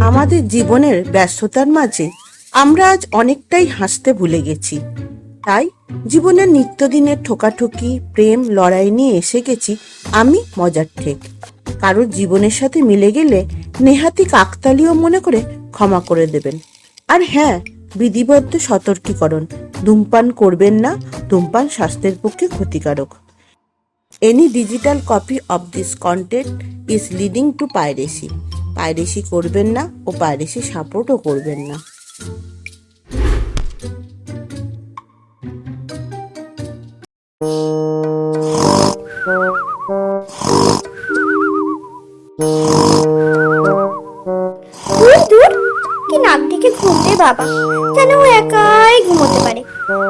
আমাদের জীবনের ব্যস্ততার মাঝে আমরা আজ অনেকটাই হাসতে ভুলে গেছি। তাই জীবনের নিত্যদিনের ঠোকাঠুকি, প্রেম, লড়াই নিয়ে এসে গেছি আমি মজার ঠেক। কারোর জীবনের সাথে মিলে গেলে নেহাতি কাকতালীয় মনে করে ক্ষমা করে দেবেন। আর হ্যাঁ, বিধিবদ্ধ সতর্কীকরণ, ধূমপান করবেন না, ধূমপান স্বাস্থ্যের পক্ষে ক্ষতিকারক। Any digital copy of this content is leading to piracy. Piracy করবেন না ও পাইরেসি সাপোর্টও করবেন না। কি নাক ডেকে ঘুমতে বাবা, যেন ও একাই ঘুমোতে পারে।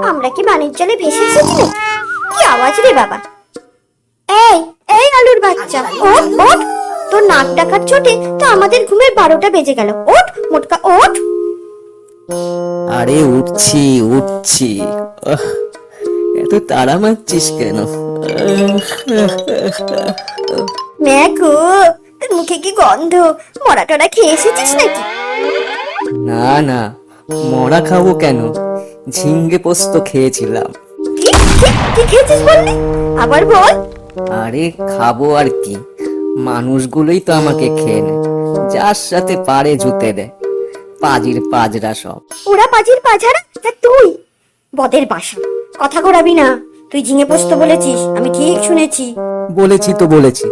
আমরা কি বানের জলে ভেসে এসেছি নাকি? কি আওয়াজ রে বাবা! এই এই আলুর বাচ্চা, ওঠ ওঠ, তোর নাক ডাকার চোটে তো আমাদের ঘুমের 12টা বেজে গেল। ওঠ মোটকা, ওঠ। আরে উঠছি উঠছি। এত তাড়া মারছিস কেন? ম্যাগো, তোর মুখে কি গন্ধ? মরা টরা খেয়ে এসেছিস নাকি? না না, মরা খাবো কেন, ঝিঙ্গে পোস্ত খেয়েছিলাম। কি কি খেয়েছিস বললি? আবার বল। আরে খাবো আর কি, মানুষগুলোই তো আমাকে খেয়ে নেয়, যার সাথে পারে জুতে দেয়, পাজির পাজরা সব। ওরা পাজির পাঝারা, তা তুই বদের বাসা। কথা ঘোরাবি না। তুই ঝিঙে পোস্ত বলেছিস, আমি ঠিক শুনেছি। বলেছি তো বলেছি,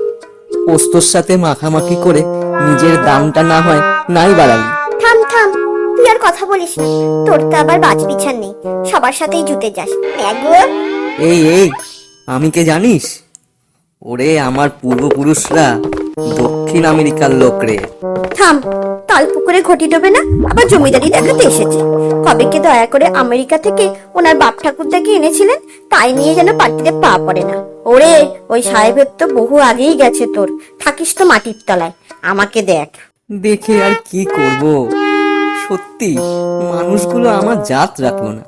পোস্তর সাথে মাখামাখি করে নিজের দামটা না হয় নাই বাড়ালি। থাম থাম, তুই আর কথা বলিস না। তোর তো আবার বাজ বিছান নেই, সবার সাথেই জুতে যাস। ম্যাগো, এই এই, আমি কে জানিস? ওরে আমার পূর্বপুরুষরা দক্ষিণ আমেরিকার লোক রে। থাম, তাল পুকুরে ঘটি ডোবে না, আবার জমিদারি দেখাতে এসেছে। কবে কে দয়া করে আমেরিকা থেকে ওনার বাপ ঠাকুরদাকে এনেছিলেন, তাই নিয়ে যেন পার্টিতে পা পড়ে না। ওরে, ওই সাহেবের তো বহু আগেই গেছে, তোর থাকিস তো মাটির তলায়। আমাকে দেখ। দেখে আর কি করব, সত্যি মানুষগুলো আমার জাত রাখলো না।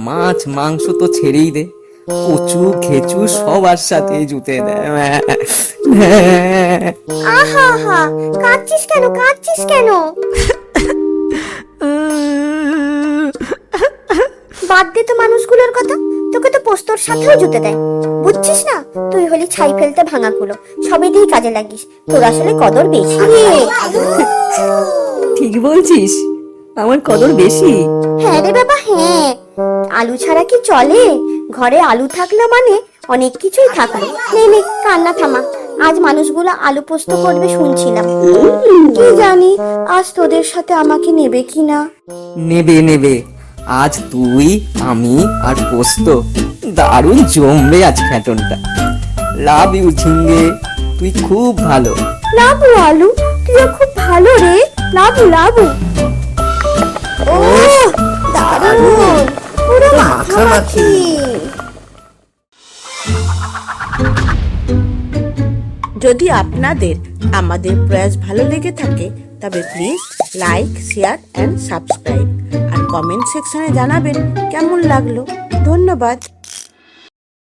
মাছ মাংস তো ছেড়েই দে, কচু খেচু সবার সাথে জুতে দেয়। আহা হা, কাঁদছিস কেন, কাঁদছিস কেন? বাদ দে তো মানুষগুলোর কথা, তোকে তো পোস্তর সাথেও জুতে দেয়। বুঝছিস না, তুই হলি ছাই ফেলতে ভাঙা কুলো, সবই দিয়ে কাজে লাগিস। তোর আসলে কদর বেশি রে। ঠিক বলছিস, আমার কদর বেশি। হ্যাঁ রে বাবা, হ্যাঁ। আলু ছাড়া কি চলে? ঘরে আলু থাকলো মানে অনেক কিছুই থাকলো। নে নে, কান্না থামা। আজ মানুষগুলো আলু পোস্ত করবে শুনছিলাম। কি জানি আজ তোদের সাথে আমাকে নেবে কিনা। নেবে নেবে, আজ তুই আমি আর পোস্ত দারুণ জমবে আজ খ্যাটনটা। লাভ ইউ ঝিঙ্গে, তুই খুব ভালো। লাবু আলু, তুইও খুব ভালো রে। লাবু লাবু। ও দারুণ, পুরো মাখামাখি। যদি আপনাদের আমাদের প্রয়াস ভালো লেগে থাকে তবে please like, share and subscribe, আর কমেন্ট সেকশনে জানাবেন কেমন লাগলো। ধন্যবাদ।